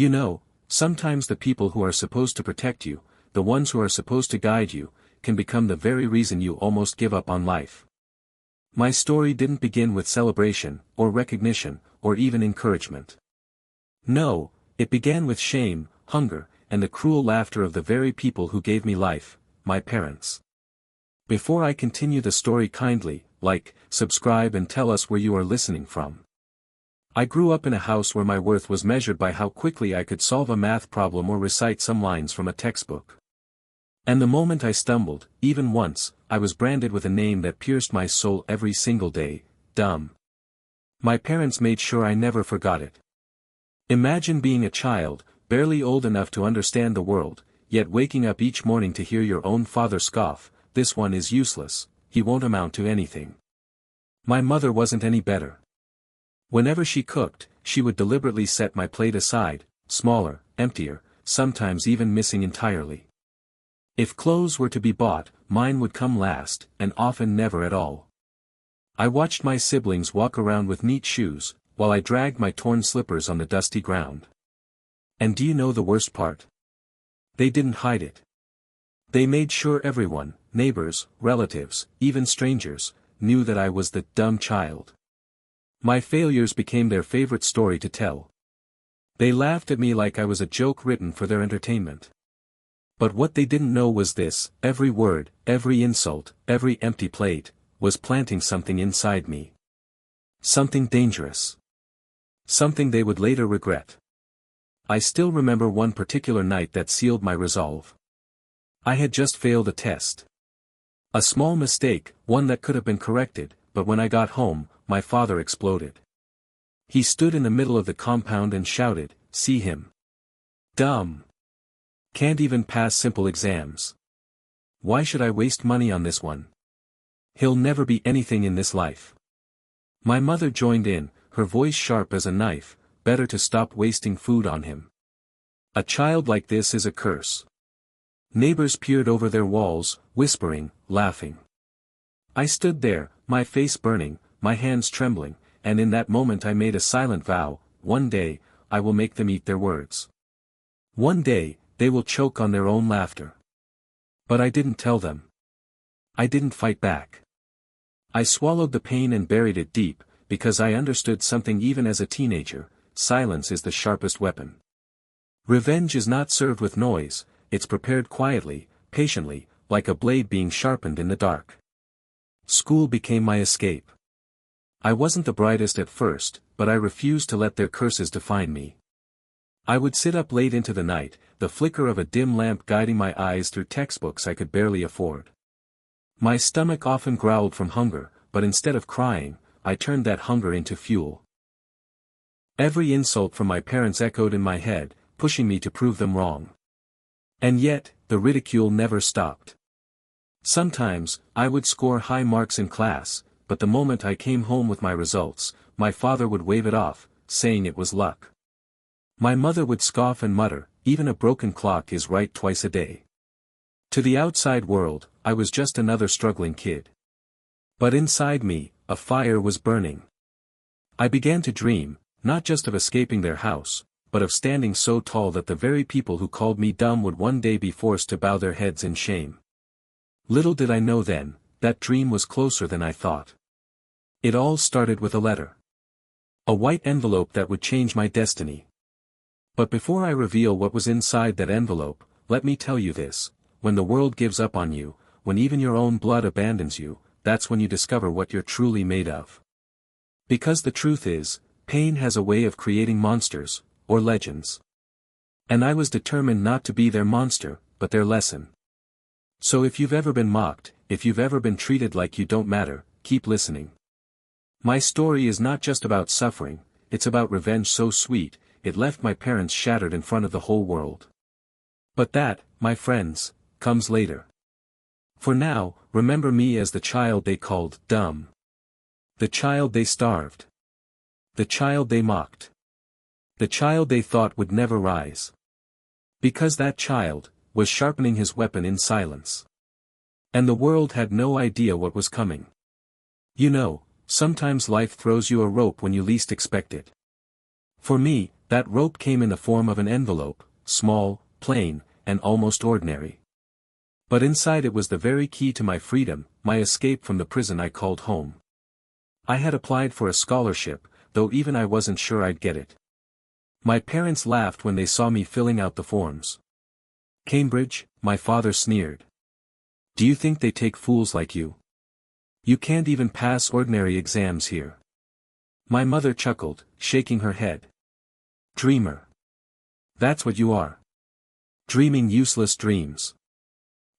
You know, sometimes the people who are supposed to protect you, the ones who are supposed to guide you, can become the very reason you almost give up on life. My story didn't begin with celebration, or recognition, or even encouragement. No, it began with shame, hunger, and the cruel laughter of the very people who gave me life, my parents. Before I continue the story, kindly like, subscribe and tell us where you are listening from. I grew up in a house where my worth was measured by how quickly I could solve a math problem or recite some lines from a textbook. And the moment I stumbled, even once, I was branded with a name that pierced my soul every single day: dumb. My parents made sure I never forgot it. Imagine being a child, barely old enough to understand the world, yet waking up each morning to hear your own father scoff, "This one is useless, he won't amount to anything." My mother wasn't any better. Whenever she cooked, she would deliberately set my plate aside, smaller, emptier, sometimes even missing entirely. If clothes were to be bought, mine would come last, and often never at all. I watched my siblings walk around with neat shoes, while I dragged my torn slippers on the dusty ground. And do you know the worst part? They didn't hide it. They made sure everyone, neighbors, relatives, even strangers, knew that I was the dumb child. My failures became their favorite story to tell. They laughed at me like I was a joke written for their entertainment. But what they didn't know was this: every word, every insult, every empty plate, was planting something inside me. Something dangerous. Something they would later regret. I still remember one particular night that sealed my resolve. I had just failed a test. A small mistake, one that could have been corrected, but when I got home, my father exploded. He stood in the middle of the compound and shouted, "See him. Dumb. Can't even pass simple exams. Why should I waste money on this one? He'll never be anything in this life." My mother joined in, her voice sharp as a knife, "Better to stop wasting food on him. A child like this is a curse." Neighbors peered over their walls, whispering, laughing. I stood there, my face burning, my hands trembling, and in that moment I made a silent vow: one day, I will make them eat their words. One day, they will choke on their own laughter. But I didn't tell them. I didn't fight back. I swallowed the pain and buried it deep, because I understood something even as a teenager: silence is the sharpest weapon. Revenge is not served with noise, it's prepared quietly, patiently, like a blade being sharpened in the dark. School became my escape. I wasn't the brightest at first, but I refused to let their curses define me. I would sit up late into the night, the flicker of a dim lamp guiding my eyes through textbooks I could barely afford. My stomach often growled from hunger, but instead of crying, I turned that hunger into fuel. Every insult from my parents echoed in my head, pushing me to prove them wrong. And yet, the ridicule never stopped. Sometimes, I would score high marks in class, but the moment I came home with my results, my father would wave it off, saying it was luck. My mother would scoff and mutter, "Even a broken clock is right twice a day." To the outside world, I was just another struggling kid. But inside me, a fire was burning. I began to dream, not just of escaping their house, but of standing so tall that the very people who called me dumb would one day be forced to bow their heads in shame. Little did I know then, that dream was closer than I thought. It all started with a letter. A white envelope that would change my destiny. But before I reveal what was inside that envelope, let me tell you this: when the world gives up on you, when even your own blood abandons you, that's when you discover what you're truly made of. Because the truth is, pain has a way of creating monsters, or legends. And I was determined not to be their monster, but their lesson. So if you've ever been mocked, if you've ever been treated like you don't matter, keep listening. My story is not just about suffering, it's about revenge so sweet, it left my parents shattered in front of the whole world. But that, my friends, comes later. For now, remember me as the child they called dumb. The child they starved. The child they mocked. The child they thought would never rise. Because that child was sharpening his weapon in silence. And the world had no idea what was coming. You know, sometimes life throws you a rope when you least expect it. For me, That rope came in the form of an envelope, small, plain, and almost ordinary. But inside it was the very key to my freedom, my escape from the prison I called home. I had applied for a scholarship, though even I wasn't sure I'd get it. My parents laughed when they saw me filling out the forms. "Cambridge," my father sneered. "Do you think they take fools like you? You can't even pass ordinary exams here." My mother chuckled, shaking her head. "Dreamer. That's what you are. Dreaming useless dreams."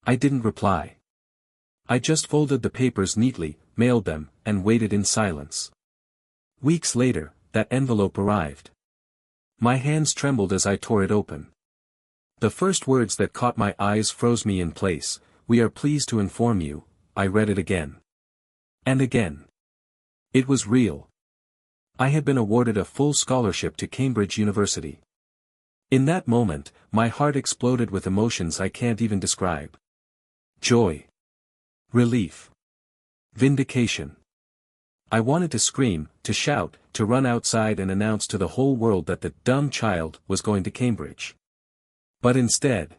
I didn't reply. I just folded the papers neatly, mailed them, and waited in silence. Weeks later, that envelope arrived. My hands trembled as I tore it open. The first words that caught my eyes froze me in place. "We are pleased to inform you." I read it again. And again. It was real. I had been awarded a full scholarship to Cambridge University. In that moment, my heart exploded with emotions I can't even describe. Joy. Relief. Vindication. I wanted to scream, to shout, to run outside and announce to the whole world that the dumb child was going to Cambridge. But instead,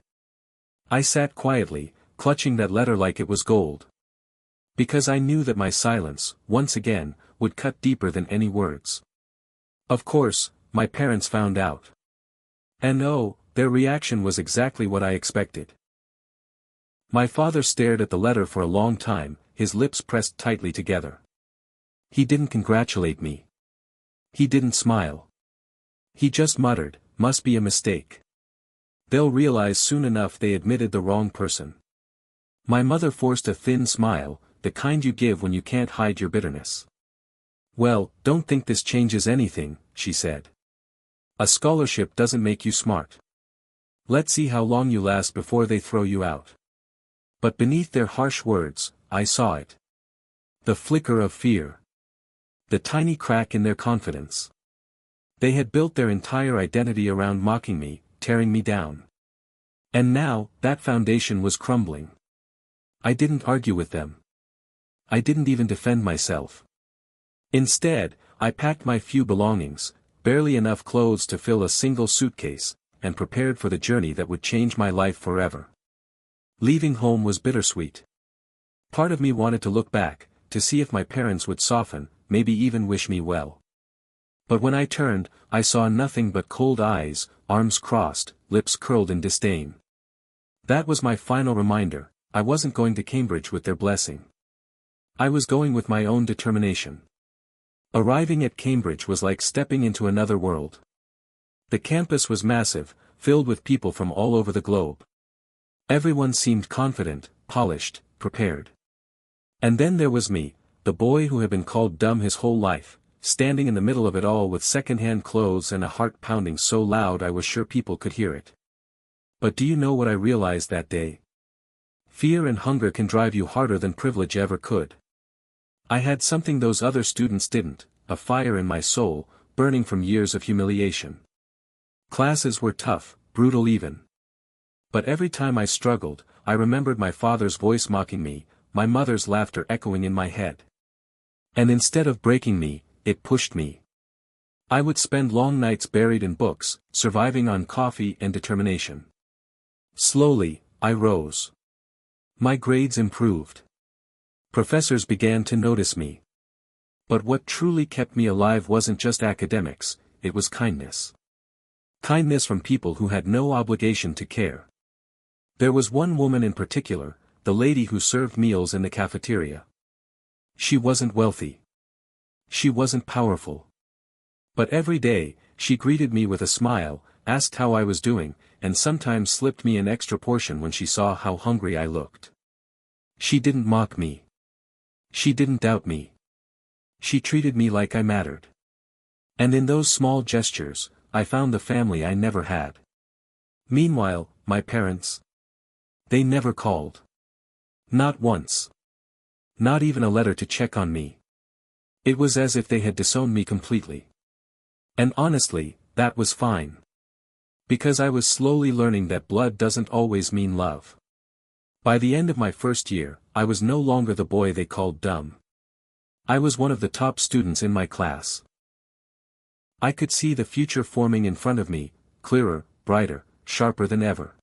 I sat quietly, clutching that letter like it was gold. Because I knew that my silence, once again, would cut deeper than any words. Of course, my parents found out. And oh, their reaction was exactly what I expected. My father stared at the letter for a long time, his lips pressed tightly together. He didn't congratulate me. He didn't smile. He just muttered, "Must be a mistake. They'll realize soon enough they admitted the wrong person." My mother forced a thin smile, the kind you give when you can't hide your bitterness. "Well, don't think this changes anything," she said. "A scholarship doesn't make you smart. Let's see how long you last before they throw you out." But beneath their harsh words, I saw it. The flicker of fear. The tiny crack in their confidence. They had built their entire identity around mocking me, tearing me down. And now, that foundation was crumbling. I didn't argue with them. I didn't even defend myself. Instead, I packed my few belongings, barely enough clothes to fill a single suitcase, and prepared for the journey that would change my life forever. Leaving home was bittersweet. Part of me wanted to look back, to see if my parents would soften, maybe even wish me well. But when I turned, I saw nothing but cold eyes, arms crossed, lips curled in disdain. That was my final reminder. I wasn't going to Cambridge with their blessing. I was going with my own determination. Arriving at Cambridge was like stepping into another world. The campus was massive, filled with people from all over the globe. Everyone seemed confident, polished, prepared. And then there was me, the boy who had been called dumb his whole life, standing in the middle of it all with second-hand clothes and a heart pounding so loud I was sure people could hear it. But do you know what I realized that day? Fear and hunger can drive you harder than privilege ever could. I had something those other students didn't, a fire in my soul, burning from years of humiliation. Classes were tough, brutal even. But every time I struggled, I remembered my father's voice mocking me, my mother's laughter echoing in my head. And instead of breaking me, it pushed me. I would spend long nights buried in books, surviving on coffee and determination. Slowly, I rose. My grades improved. Professors began to notice me. But what truly kept me alive wasn't just academics, it was kindness. Kindness from people who had no obligation to care. There was one woman in particular, the lady who served meals in the cafeteria. She wasn't wealthy. She wasn't powerful. But every day, she greeted me with a smile, asked how I was doing, and sometimes slipped me an extra portion when she saw how hungry I looked. She didn't mock me. She didn't doubt me. She treated me like I mattered. And in those small gestures, I found the family I never had. Meanwhile, my parents. They never called. Not once. Not even a letter to check on me. It was as if they had disowned me completely. And honestly, that was fine. Because I was slowly learning that blood doesn't always mean love. By the end of my first year, I was no longer the boy they called dumb. I was one of the top students in my class. I could see the future forming in front of me, clearer, brighter, sharper than ever.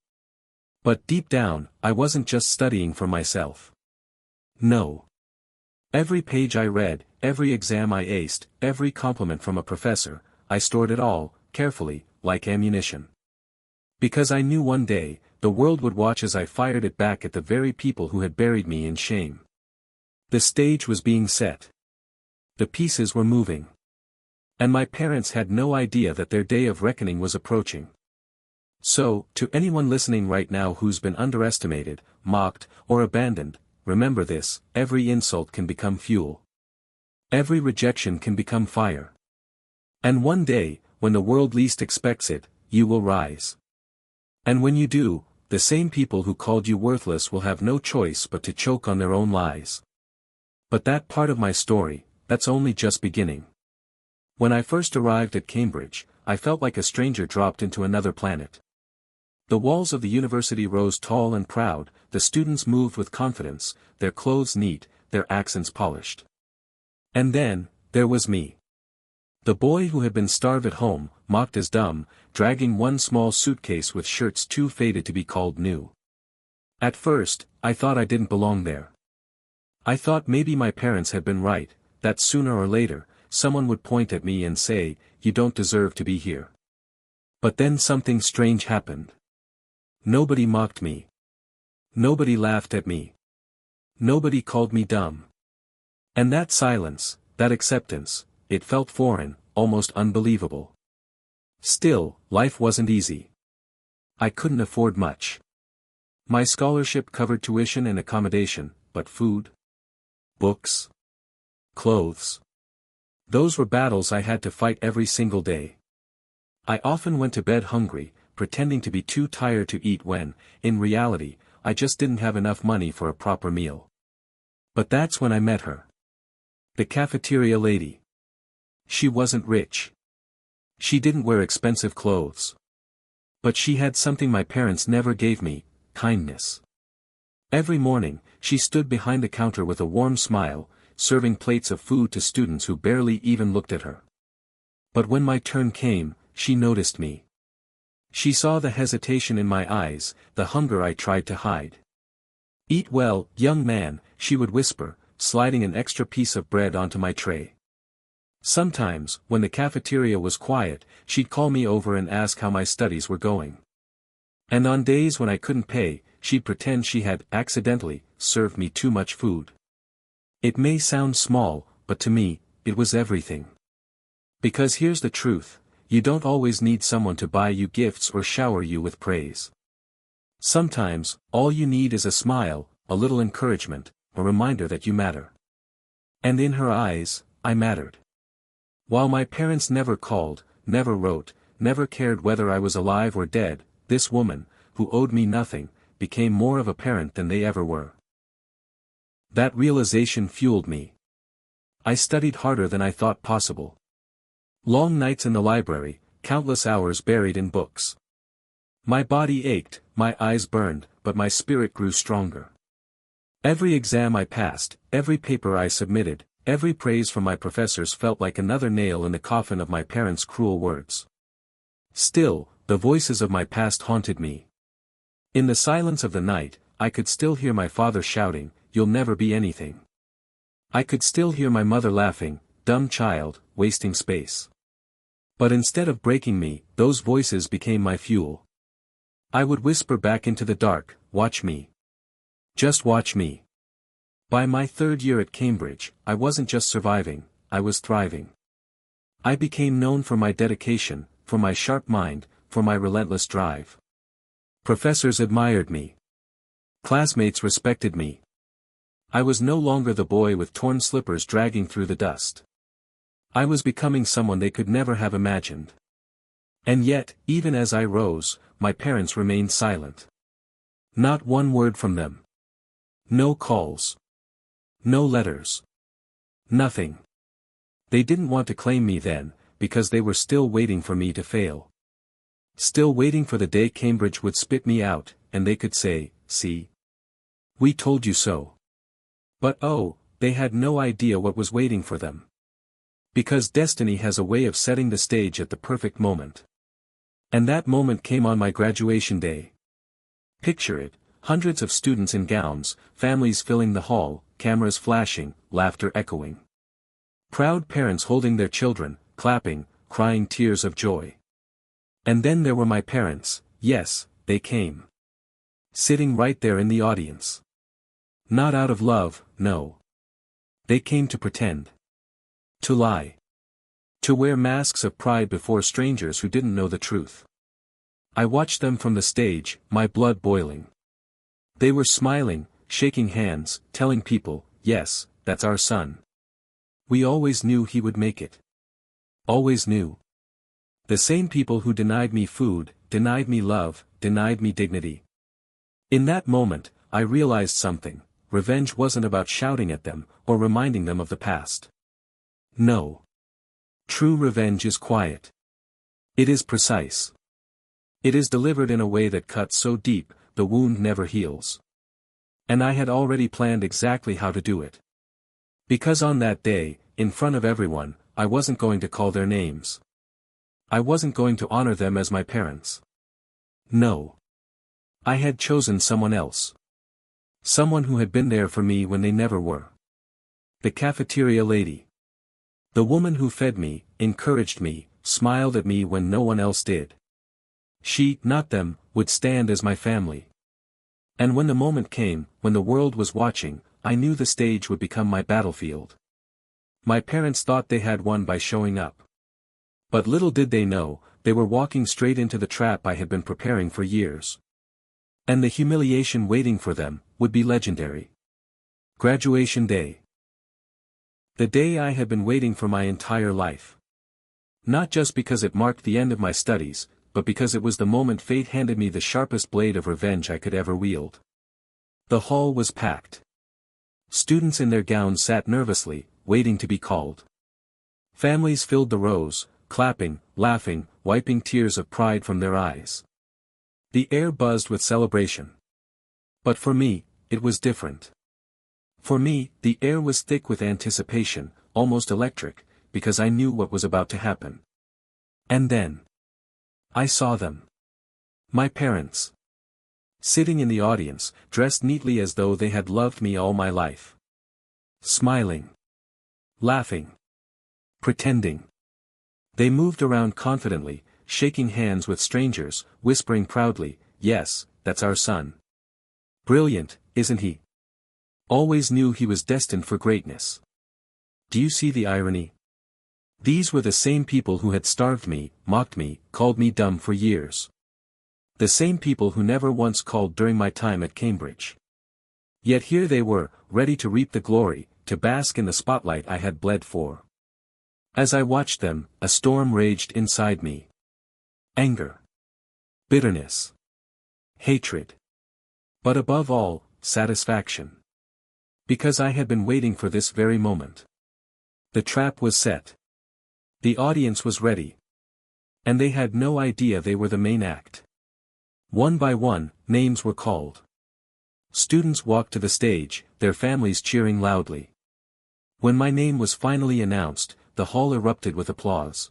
But deep down, I wasn't just studying for myself. No. Every page I read, every exam I aced, every compliment from a professor, I stored it all, carefully, like ammunition. Because I knew one day, the world would watch as I fired it back at the very people who had buried me in shame. The stage was being set. The pieces were moving. And my parents had no idea that their day of reckoning was approaching. So, to anyone listening right now who's been underestimated, mocked, or abandoned, remember this: every insult can become fuel. Every rejection can become fire. And one day, when the world least expects it, you will rise. And when you do, the same people who called you worthless will have no choice but to choke on their own lies. But that part of my story, that's only just beginning. When I first arrived at Cambridge, I felt like a stranger dropped into another planet. The walls of the university rose tall and proud, the students moved with confidence, their clothes neat, their accents polished. And then, there was me. The boy who had been starved at home, mocked as dumb, dragging one small suitcase with shirts too faded to be called new. At first, I thought I didn't belong there. I thought maybe my parents had been right, that sooner or later, someone would point at me and say, "You don't deserve to be here." But then something strange happened. Nobody mocked me. Nobody laughed at me. Nobody called me dumb. And that silence, that acceptance, it felt foreign, almost unbelievable. Still, life wasn't easy. I couldn't afford much. My scholarship covered tuition and accommodation, but food? Books? Clothes? Those were battles I had to fight every single day. I often went to bed hungry, pretending to be too tired to eat when, in reality, I just didn't have enough money for a proper meal. But that's when I met her. The cafeteria lady. She wasn't rich. She didn't wear expensive clothes. But she had something my parents never gave me: kindness. Every morning, she stood behind the counter with a warm smile, serving plates of food to students who barely even looked at her. But when my turn came, she noticed me. She saw the hesitation in my eyes, the hunger I tried to hide. "Eat well, young man," she would whisper, sliding an extra piece of bread onto my tray. Sometimes, when the cafeteria was quiet, she'd call me over and ask how my studies were going. And on days when I couldn't pay, she'd pretend she had, accidentally, served me too much food. It may sound small, but to me, it was everything. Because here's the truth: you don't always need someone to buy you gifts or shower you with praise. Sometimes, all you need is a smile, a little encouragement, a reminder that you matter. And in her eyes, I mattered. While my parents never called, never wrote, never cared whether I was alive or dead, this woman, who owed me nothing, became more of a parent than they ever were. That realization fueled me. I studied harder than I thought possible. Long nights in the library, countless hours buried in books. My body ached, my eyes burned, but my spirit grew stronger. Every exam I passed, every paper I submitted, every praise from my professors felt like another nail in the coffin of my parents' cruel words. Still, the voices of my past haunted me. In the silence of the night, I could still hear my father shouting, "You'll never be anything." I could still hear my mother laughing, "Dumb child, wasting space." But instead of breaking me, those voices became my fuel. I would whisper back into the dark, "Watch me. Just watch me." By my third year at Cambridge, I wasn't just surviving, I was thriving. I became known for my dedication, for my sharp mind, for my relentless drive. Professors admired me. Classmates respected me. I was no longer the boy with torn slippers dragging through the dust. I was becoming someone they could never have imagined. And yet, even as I rose, my parents remained silent. Not one word from them. No calls. No letters. Nothing. They didn't want to claim me then, because they were still waiting for me to fail. Still waiting for the day Cambridge would spit me out, and they could say, "See? We told you so." But oh, they had no idea what was waiting for them. Because destiny has a way of setting the stage at the perfect moment. And that moment came on my graduation day. Picture it, hundreds of students in gowns, families filling the hall, cameras flashing, laughter echoing. Proud parents holding their children, clapping, crying tears of joy. And then there were my parents, yes, they came. Sitting right there in the audience. Not out of love, no. They came to pretend. To lie. To wear masks of pride before strangers who didn't know the truth. I watched them from the stage, my blood boiling. They were smiling, shaking hands, telling people, yes, that's our son. We always knew he would make it. Always knew. The same people who denied me food, denied me love, denied me dignity. In that moment, I realized something. Revenge wasn't about shouting at them, or reminding them of the past. No. True revenge is quiet. It is precise. It is delivered in a way that cuts so deep, the wound never heals. And I had already planned exactly how to do it. Because on that day, in front of everyone, I wasn't going to call their names. I wasn't going to honor them as my parents. No. I had chosen someone else. Someone who had been there for me when they never were. The cafeteria lady. The woman who fed me, encouraged me, smiled at me when no one else did. She, not them, would stand as my family. And when the moment came, when the world was watching, I knew the stage would become my battlefield. My parents thought they had won by showing up. But little did they know, they were walking straight into the trap I had been preparing for years. And the humiliation waiting for them would be legendary. Graduation day. The day I had been waiting for my entire life. Not just because it marked the end of my studies, but because it was the moment fate handed me the sharpest blade of revenge I could ever wield. The hall was packed. Students in their gowns sat nervously, waiting to be called. Families filled the rows, clapping, laughing, wiping tears of pride from their eyes. The air buzzed with celebration. But for me, it was different. For me, the air was thick with anticipation, almost electric, because I knew what was about to happen. And then I saw them. My parents. Sitting in the audience, dressed neatly as though they had loved me all my life. Smiling. Laughing. Pretending. They moved around confidently, shaking hands with strangers, whispering proudly, yes, that's our son. Brilliant, isn't he? Always knew he was destined for greatness. Do you see the irony? These were the same people who had starved me, mocked me, called me dumb for years. The same people who never once called during my time at Cambridge. Yet here they were, ready to reap the glory, to bask in the spotlight I had bled for. As I watched them, a storm raged inside me. Anger. Bitterness. Hatred. But above all, satisfaction. Because I had been waiting for this very moment. The trap was set. The audience was ready. And they had no idea they were the main act. One by one, names were called. Students walked to the stage, their families cheering loudly. When my name was finally announced, the hall erupted with applause.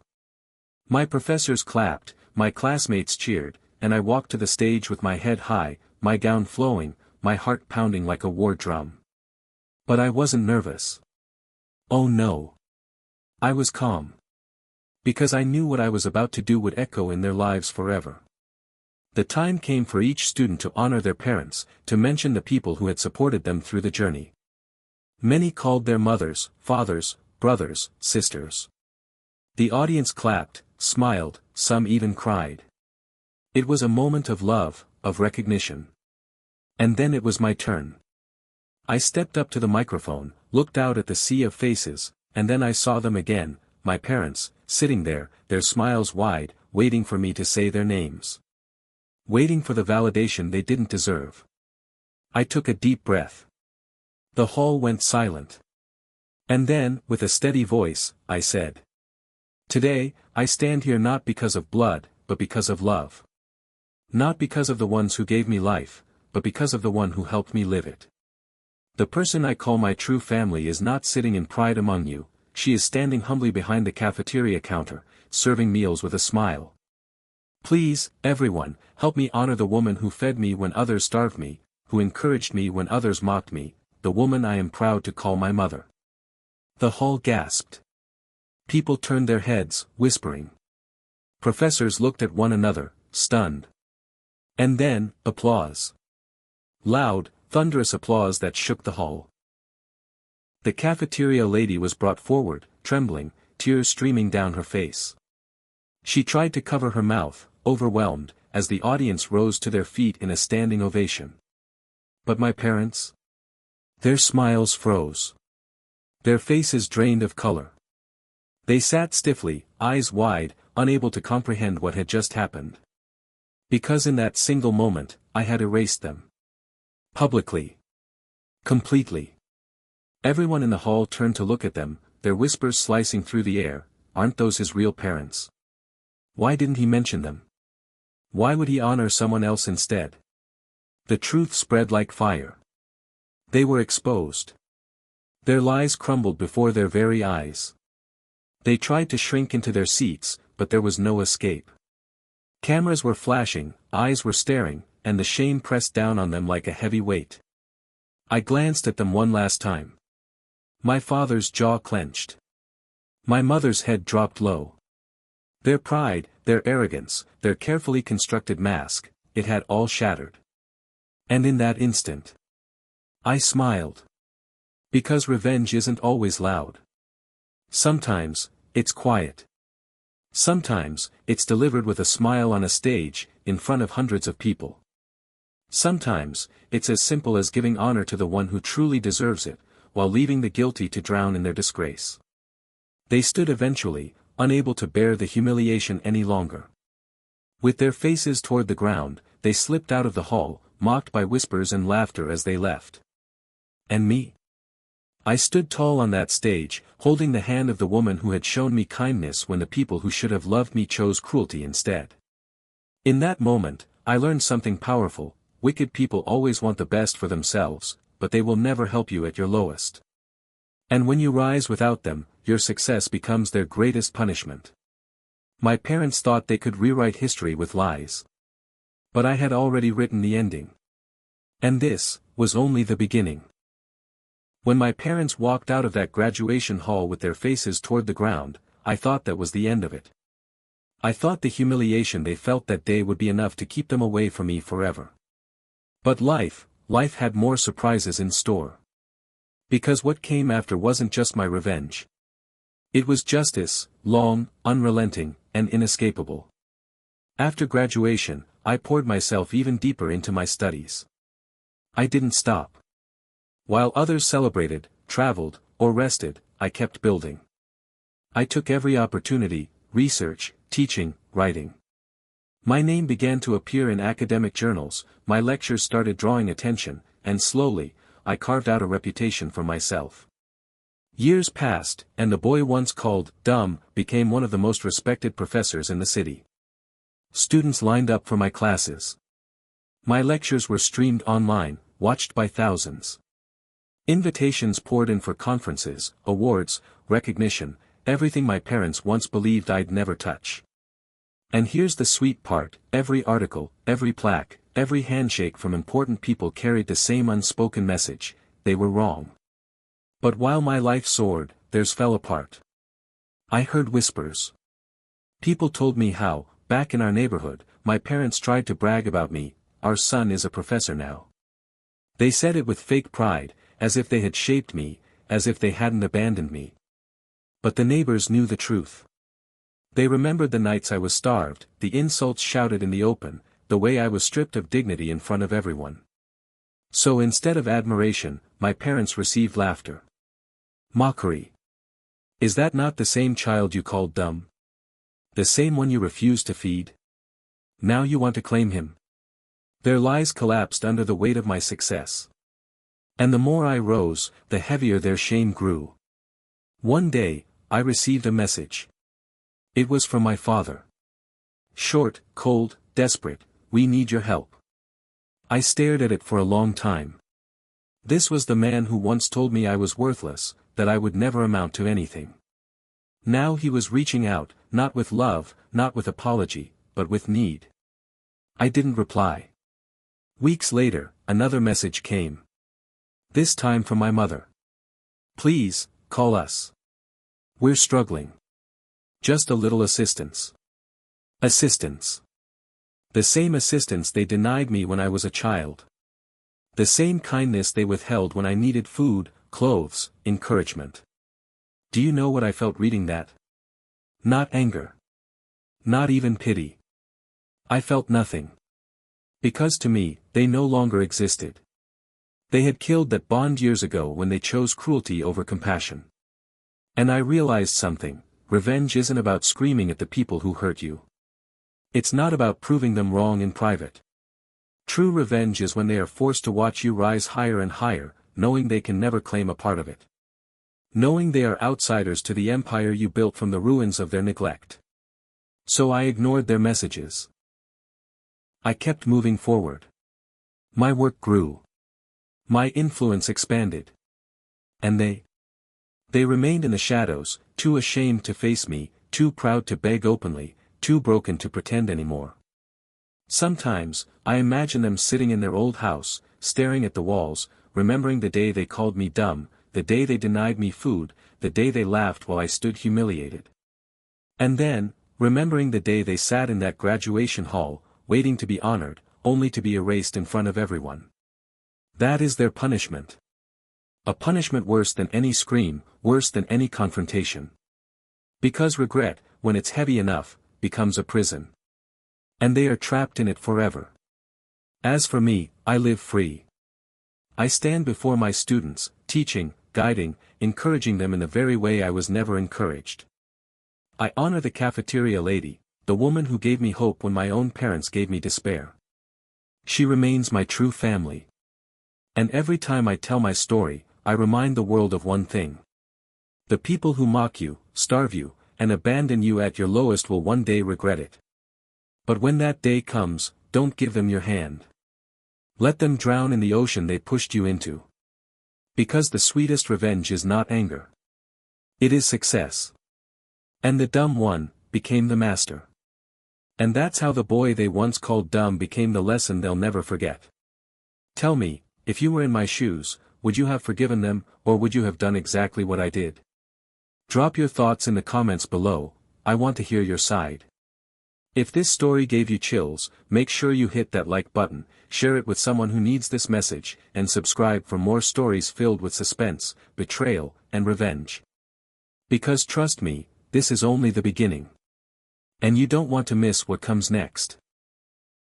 My professors clapped, my classmates cheered, and I walked to the stage with my head high, my gown flowing, my heart pounding like a war drum. But I wasn't nervous. Oh no. I was calm. Because I knew what I was about to do would echo in their lives forever. The time came for each student to honor their parents, to mention the people who had supported them through the journey. Many called their mothers, fathers, brothers, sisters. The audience clapped, smiled, some even cried. It was a moment of love, of recognition. And then it was my turn. I stepped up to the microphone, looked out at the sea of faces, and then I saw them again, my parents, sitting there, their smiles wide, waiting for me to say their names. Waiting for the validation they didn't deserve. I took a deep breath. The hall went silent. And then, with a steady voice, I said, "Today, I stand here not because of blood, but because of love. Not because of the ones who gave me life, but because of the one who helped me live it. The person I call my true family is not sitting in pride among you, she is standing humbly behind the cafeteria counter, serving meals with a smile. Please, everyone, help me honor the woman who fed me when others starved me, who encouraged me when others mocked me, the woman I am proud to call my mother. The hall gasped. People turned their heads, whispering. Professors looked at one another, stunned. And then, applause. Loud, thunderous applause that shook the hall. The cafeteria lady was brought forward, trembling, tears streaming down her face. She tried to cover her mouth, overwhelmed, as the audience rose to their feet in a standing ovation. But my parents? Their smiles froze. Their faces drained of color. They sat stiffly, eyes wide, unable to comprehend what had just happened. Because in that single moment, I had erased them. Publicly. Completely. Everyone in the hall turned to look at them, their whispers slicing through the air. Aren't those his real parents? Why didn't he mention them? Why would he honor someone else instead? The truth spread like fire. They were exposed. Their lies crumbled before their very eyes. They tried to shrink into their seats, but there was no escape. Cameras were flashing, eyes were staring, and the shame pressed down on them like a heavy weight. I glanced at them one last time. My father's jaw clenched. My mother's head dropped low. Their pride, their arrogance, their carefully constructed mask, it had all shattered. And in that instant, I smiled. Because revenge isn't always loud. Sometimes, it's quiet. Sometimes, it's delivered with a smile on a stage, in front of hundreds of people. Sometimes, it's as simple as giving honor to the one who truly deserves it, while leaving the guilty to drown in their disgrace. They stood eventually, unable to bear the humiliation any longer. With their faces toward the ground, they slipped out of the hall, mocked by whispers and laughter as they left. And me? I stood tall on that stage, holding the hand of the woman who had shown me kindness when the people who should have loved me chose cruelty instead. In that moment, I learned something powerful. Wicked people always want the best for themselves, but they will never help you at your lowest. And when you rise without them, your success becomes their greatest punishment. My parents thought they could rewrite history with lies. But I had already written the ending. And this was only the beginning. When my parents walked out of that graduation hall with their faces toward the ground, I thought that was the end of it. I thought the humiliation they felt that day would be enough to keep them away from me forever. But life had more surprises in store. Because what came after wasn't just my revenge. It was justice, long, unrelenting, and inescapable. After graduation, I poured myself even deeper into my studies. I didn't stop. While others celebrated, traveled, or rested, I kept building. I took every opportunity, research, teaching, writing. My name began to appear in academic journals, my lectures started drawing attention, and slowly, I carved out a reputation for myself. Years passed, and the boy once called dumb became one of the most respected professors in the city. Students lined up for my classes. My lectures were streamed online, watched by thousands. Invitations poured in for conferences, awards, recognition, everything my parents once believed I'd never touch. And here's the sweet part, every article, every plaque, every handshake from important people carried the same unspoken message: they were wrong. But while my life soared, theirs fell apart. I heard whispers. People told me how, back in our neighborhood, my parents tried to brag about me: our son is a professor now. They said it with fake pride, as if they had shaped me, as if they hadn't abandoned me. But the neighbors knew the truth. They remembered the nights I was starved, the insults shouted in the open, the way I was stripped of dignity in front of everyone. So instead of admiration, my parents received laughter. Mockery. Is that not the same child you called dumb? The same one you refused to feed? Now you want to claim him? Their lies collapsed under the weight of my success. And the more I rose, the heavier their shame grew. One day, I received a message. It was from my father. Short, cold, desperate: we need your help. I stared at it for a long time. This was the man who once told me I was worthless, that I would never amount to anything. Now he was reaching out, not with love, not with apology, but with need. I didn't reply. Weeks later, another message came. This time from my mother. Please, call us. We're struggling. Just a little assistance. Assistance. The same assistance they denied me when I was a child. The same kindness they withheld when I needed food, clothes, encouragement. Do you know what I felt reading that? Not anger. Not even pity. I felt nothing. Because to me, they no longer existed. They had killed that bond years ago when they chose cruelty over compassion. And I realized something: revenge isn't about screaming at the people who hurt you. It's not about proving them wrong in private. True revenge is when they are forced to watch you rise higher and higher, knowing they can never claim a part of it. Knowing they are outsiders to the empire you built from the ruins of their neglect. So I ignored their messages. I kept moving forward. My work grew. My influence expanded. And they remained in the shadows, too ashamed to face me, too proud to beg openly, too broken to pretend anymore. Sometimes, I imagine them sitting in their old house, staring at the walls, remembering the day they called me dumb, the day they denied me food, the day they laughed while I stood humiliated. And then, remembering the day they sat in that graduation hall, waiting to be honored, only to be erased in front of everyone. That is their punishment. A punishment worse than any scream, worse than any confrontation. Because regret, when it's heavy enough, becomes a prison. And they are trapped in it forever. As for me, I live free. I stand before my students, teaching, guiding, encouraging them in the very way I was never encouraged. I honor the cafeteria lady, the woman who gave me hope when my own parents gave me despair. She remains my true family. And every time I tell my story, I remind the world of one thing. The people who mock you, starve you, and abandon you at your lowest will one day regret it. But when that day comes, don't give them your hand. Let them drown in the ocean they pushed you into. Because the sweetest revenge is not anger. It is success. And the dumb one became the master. And that's how the boy they once called dumb became the lesson they'll never forget. Tell me, if you were in my shoes, would you have forgiven them, or would you have done exactly what I did? Drop your thoughts in the comments below. I want to hear your side. If this story gave you chills, make sure you hit that like button, share it with someone who needs this message, and subscribe for more stories filled with suspense, betrayal, and revenge. Because trust me, this is only the beginning. And you don't want to miss what comes next.